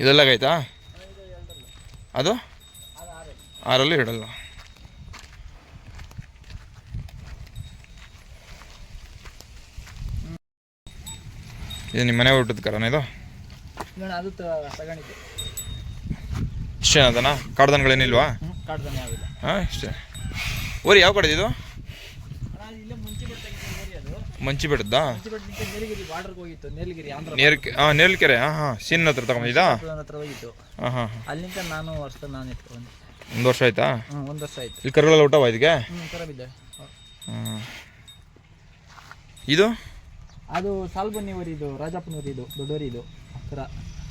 ಇದೆಲ್ಲಾಗೈತಾ ಅದು 6 ಇಡಲ್ಲ. ಇದು ನಿಮ್ಮ ಮನೆ ಊಟದ ಕರನ ಇದು? ಇಷ್ಟೇ ಅದನ? ಕಾಡ್ದನ್ಗಳೇನಿಲ್ವಾ? ಹಾಂ ಇಷ್ಟೇ. ಓರಿ ಯಾವ ಕಡೆ ಇದು? ಮಂಚಿ ಬೆಟ್ಟದ್ದಾ? ನೇರ್ಲಕೆರೆ. ಹಾಂ ಸೀನ್ ಹತ್ರ ತಗೊಂಡಿದ್ದಾ? ಹಾಂ ಹಾಂ. ಅಲ್ಲಿಂದ ನಾನು ಒಂದು ವರ್ಷ ಆಯ್ತಾ? 1 ವರ್ಷ ಆಯ್ತು. ಇಲ್ಲಿ ಕರುಗಳೆಲ್ಲ ಊಟವಾ ಇದಕ್ಕೆ? ಹಾಂ. ಇದು ಅದು ಸಾಲ್ಬನ್ನಿ ಊರಿ, ಇದು ರಾಜಪ್ಪನ ಊರಿ, ಇದು ದೊಡ್ಡವರಿ. ಇದು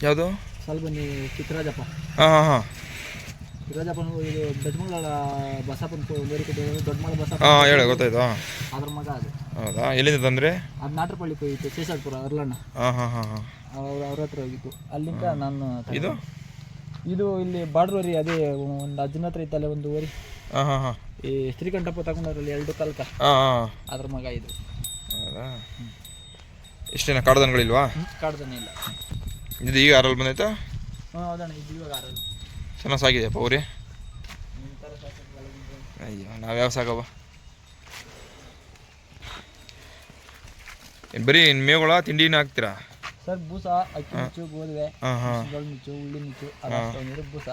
ಯಾವುದು? ಸಾಲ್ಬನ್ನಿ ಚಿಕ್ಕರಾಜಪ್ಪ. ಹಾಂ ಹಾಂ ಹಾಂ. ಚಿಕ್ಕರಾಜಪ್ಪನ ಇದು ದೊಡ್ಡಮಗಳ ಬಸಪ್ಪನ ಊರಿ ಕೊಟ್ಟು ದೊಡ್ಡಮಗಳ ಬಸಪ್ಪ. ಹಾಂ ಹೇಳಿ ಗೊತ್ತಾಯ್ತು. ಅದ್ರ ಮಗ ಅದು. ಹೌದಾ? ಎಲ್ಲಿಂದ ತಂದರೆ? ಅದು ನಾಟ್ರಪಳ್ಳಿಗೆ ಹೋಗಿತ್ತು, ಶೇಷಾಡ್ಪುರ ಅರ್ಲಣ್ಣ. ಹಾಂ ಹಾಂ ಹಾಂ ಹಾಂ. ಅವ್ರ ಹತ್ರ ಹೋಗಿತ್ತು. ಅಲ್ಲಿಂದ ನಾನು ಇದು ಇಲ್ಲಿ ಬಾಡ್ರೂರಿ, ಅದೇ ಒಂದು ಅಜ್ಜನ ಹತ್ರ ಇತ್ತಲ್ಲ ಒಂದು ಊರಿ. ಹಾಂ ಹಾಂ ಹಾಂ. ಈ ಶ್ರೀಕಂಠಪ್ಪ ತಗೊಂಡ್ರಲ್ಲಿ 2 ಕಲ್ಕ. ಹಾಂ ಹಾಂ. ಅದ್ರ ಮಗ ಇದು. ಹೌದಾ? ಇಷ್ಟೇನ? ಕಾಡ್ದನ್ಗಳಿಲ್ವಾ? ಕಾಡ್ದನ ಇಲ್ಲ. ಇದು ಈಗ 6 ಬಂದೈತಾ? ಹಾಂ ಹೌದಣ್ಣ, ಇದು ಇವಾಗ 6. ಚೆನ್ನಾಗಿ ಸಾಗಿದೆಯಪ್ಪ ಊರಿ? ಅಯ್ಯೋ ನಾವ್ಯಾವ ಸಾಕವ? ಬರೀ ಮೇವುಗಳ ತಿಂಡಿನ ಹಾಕ್ತೀರಾ? ಸರ್ ಬೂಸ, ಅಕ್ಕಿ ನುಚ್ಚು, ಗೋಧುವೆ, ಜೋಳ ನುಚ್ಚು, ಉಳ್ಳಿ ನುಚ್ಚು, ನೀರು, ಬೂಸ.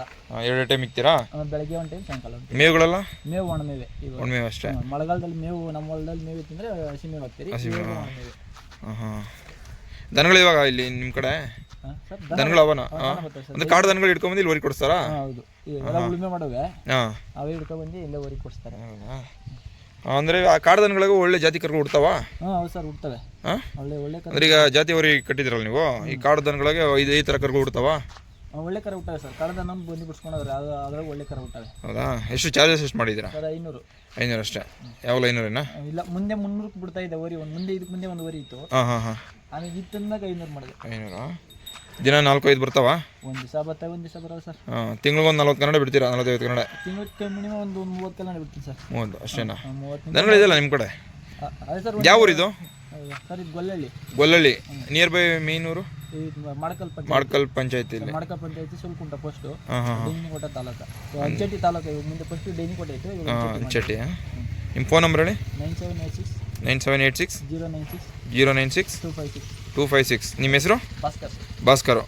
2 ಟೈಮ್ ಇಕ್ತೀರಾ? ಬೆಳಗ್ಗೆ 1 ಟೈಮ್, ಸಾಯಂಕಾಲ 1 ಟೈಮ್. ಮೇವುಗಳೆಲ್ಲ? ಮೇವು ಒಣಮೇವೆ. ಒಣಮೇವು ಅಷ್ಟೇ? ಮಳೆಗಾಲದಲ್ಲಿ ಮೇವು, ನಮ್ಮ ಹೊಲದಲ್ಲಿ ಮೇವು ತಿಂದರೆ ಹಸಿ ಮೇವು ಹಾಕ್ತೀರಿ. ಹಾಂ ಹಾಂ. ದನಗಳು ಇವಾಗ ಇಲ್ಲಿ ನಿಮ್ಮ ಕಡೆ ದನಗಳು ಅವನ? ಅಂದ್ರೆ ಕಾಡು ದನಗಳು ಹಿಡ್ಕೊಂಬಂದು ಇಲ್ಲಿ ಊರಿಗೆ ಕೊಡಿಸ್ತಾರಾ? ಹೌದು, ಎಲ್ಲ ಉಳುಮೆ ಮಾಡೋವೆ. ಹಾಂ, ಅವೇ ಹಿಡ್ಕೊಂಡ್ಬಂದು ಇಲ್ಲೇ ಊರಿಗೆ ಕೊಡಿಸ್ತಾರೆ. ಅಂದರೆ ಆ ಕಾಡು ದನಗಳಿಗೂ ಒಳ್ಳೆ ಜಾತಿ ಕರುಗಳು ಹುಡ್ತಾವ? ಹಾಂ ಹೌದು ಸರ್, ಹುಡ್ತವೆ. ಹಾಂ, ಒಳ್ಳೆ ಅಂದ್ರೆ ಈಗ ಜಾತಿ ಊರಿಗೆ ಕಟ್ಟಿದ್ರಲ್ಲ ನೀವು, ಈ ಕಾಡು ದನಗಳಿಗೆ ಈ ಥರ ಕರುಗಳು ಹುಡ್ತಾವ? ಒಳ್ಳೆ ಕರ ಹುಟ್ಟವೆ ಸರ್. ಕಾಡು ದನ ಬಂದು ಬಿಡ್ಸ್ಕೊಂಡವ್ರೆ, ಅದ್ರಾಗ ಒಳ್ಳೆ ಕರ ಹುಟ್ಟವೆ. ಹೌದಾ? ಎಷ್ಟು ಚಾರ್ಜಸ್ ಎಷ್ಟು ಮಾಡಿದ್ದೀರಾ? ಸರ್ 500. 500 ಅಷ್ಟೇ? ಯಾವಾಗಲೂ 500 ಇಲ್ಲ, ಮುಂದೆ 300 ಬಿಡ್ತಾ ಇದೆ ಊರಿ. ಮುಂದೆ ಇದಕ್ಕೆ ಮುಂದೆ ಒಂದು ಊರಿ ಇತ್ತು. ಹಾಂ ಹಾಂ ಹಾಂ. ಆಮೇಲೆ ಇತ್ತಂದಾಗ 500 ಮಾಡಿದೆ. 500 ದಿನ 4-5 ಬರ್ತಾವ? ಒಂದು ದಿವಸ ಬರ್ತವೆ, ಒಂದು ದಿವಸ ಬರೋದು ಸರ್. ಹಾಂ, ತಿಂಗಳಿಗೆ ಒಂದು 40 ಕನ್ನಡ ಬಿಡ್ತೀರಾ? 45 ಕನ್ನಡ? ತಿಂಗಳಿಗೆ ಮಿನಿಮಮ್ ಒಂದು 30 ಕನ್ನಡ ಬಿಡ್ತೀನಿ ಸರ್. 30 ಅಷ್ಟೇನಾ? 30 ದನಗಳಿದೆಯಲ್ಲ ನಿಮ್ಮ ಕಡೆ? ಅದೇ ಸರ್. ಯಾವ ಊರಿದು? ಸರ್ ಇದು ಗೊಲ್ಲಳ್ಳಿ. Gollahalli nearby Meenuru? ಮಡಕಲ್ ಪಂಚಾಯತಿ. ಮಡಕಲ್ ಪಂಚಾಯತಿ ಸುಲ್ಕುಂಟ ಪೋಸ್ಟು, ಡೇನಿಕೋಟೆ ತಾಲೂಕು, ಅಂಚಟ್ಟಿ ತಾಲೂಕು. ಮುಂದೆ ಫಸ್ಟ್ ಡೇನಿಕೋಟೆ ಇತ್ತು, ಅಂಚಟ್ಟಿ. ನಿಮ್ಮ ಫೋನ್ ನಂಬರ್ ಹೇಳಿ? 9786 096 256. ನಿಮ್ಮ ಹೆಸರು? ಭಾಸ್ಕರ್.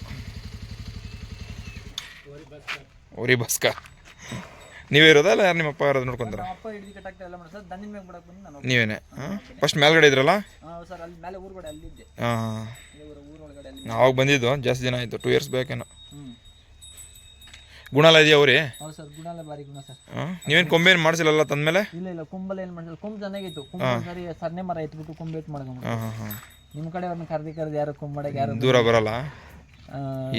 ಓರಿ ಭಾಸ್ಕರ್. ನೀವೇ ಇರೋದಾ ಇಲ್ಲ ಯಾರು ನಿಮ್ಮಪ್ಪ ಯಾರಾದ್ರು ನೋಡ್ಕೊಂತಾರ? ನೀವೇನೆ? ಹಾಂ, ಫಸ್ಟ್ ಮೇಲ್ಗಡೆ ಇದ್ರಲ್ಲ? ಹಾಂ, ನಾವು ಬಂದಿದ್ದು ಜಾಸ್ತಿ ದಿನ ಆಯಿತು, 2 ಇಯರ್ಸ್ ಬ್ಯಾಕ್ ಏನೋ. ಗುಣಾಲ ಇದೆಯಾ ಅವ್ರಿ? ಹಾಂ, ನೀವೇನು ಕೊಂಬೇನು ಮಾಡಿಸಿಲ್ಲ ತಂದ್ಮೇಲೆ? ಇಲ್ಲ, ಕೊಂಬಲ್ಲ ಏನು ಮಾಡಿಸಿಲ್ಲ. ಕೊಂಬು ಚೆನ್ನಾಗಿತ್ತು. ಸರಿ ಸರ್ನೆ ಮರ ಎತ್ಬಿಟ್ಟು ಕೊಂಬು ಎತ್ತು ಮಾಡ್ಕೊಂಡು. ಹಾಂ ಹಾಂ. ನಿಮ್ಮ ಕಡೆ ಅವ್ರನ್ನ ಕರ್ದು ಯಾರು ಕೊಂಬು ಮಾಡಕ್ಕೆ ಯಾರು ದೂರ ಬರಲ್ಲ?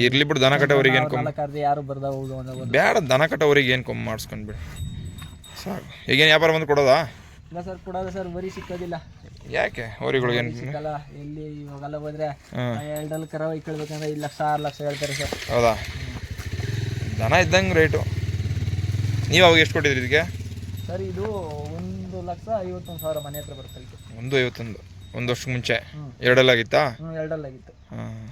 ಇರ್ಲಿ ಬಿಡು, ದನ ಕಟ್ಟೋರಿಗೆ ಏನು ಕೊಂಬು ಕರ್ದು ಯಾರು ಬರ್ದ ಬೇಡ. ದನ ಕಟ್ಟೋರಿಗೆ ಏನು ಕೊಂಬು ಮಾಡಿಸ್ಕೊಂಡ್ಬಿಡಿ ಸಾಕು. ಈಗೇನು ವ್ಯಾಪಾರ ಬಂದು ಕೊಡೋದಾ? ಇಲ್ಲ ಸರ್, ಕೊಡೋದು ಸರ್. ಬರೀ ಸಿಕ್ಕೋದಿಲ್ಲ. ಯಾಕೆ? ಅವರಿಗಳಿಗೆ ಸಿಕ್ಕಲ್ಲ. ಎಲ್ಲಿ ಇವಾಗೆಲ್ಲ ಹೋದ್ರೆ 2 ಕರ ಇಕ್ಕೊಳ್ಬೇಕಂದ್ರೆ 1 ಲಕ್ಷ 6 ಲಕ್ಷ ಹೇಳ್ತಾರೆ ಸರ್. ಹೌದಾ? ದನ ಇದ್ದಂಗೆ ರೇಟು. ನೀವು ಅವಾಗ ಎಷ್ಟು ಕೊಟ್ಟಿದ್ರಿ ಇದಕ್ಕೆ? ಸರ್ ಇದು 1,51,000 ಮನೆ ಹತ್ರ ಬರುತ್ತೆ. 1,51,000 1 ವರ್ಷಕ್ಕೆ ಮುಂಚೆ? 2 ಆಗಿತ್ತಾ? 2 ಆಗಿತ್ತು. ಹಾಂ.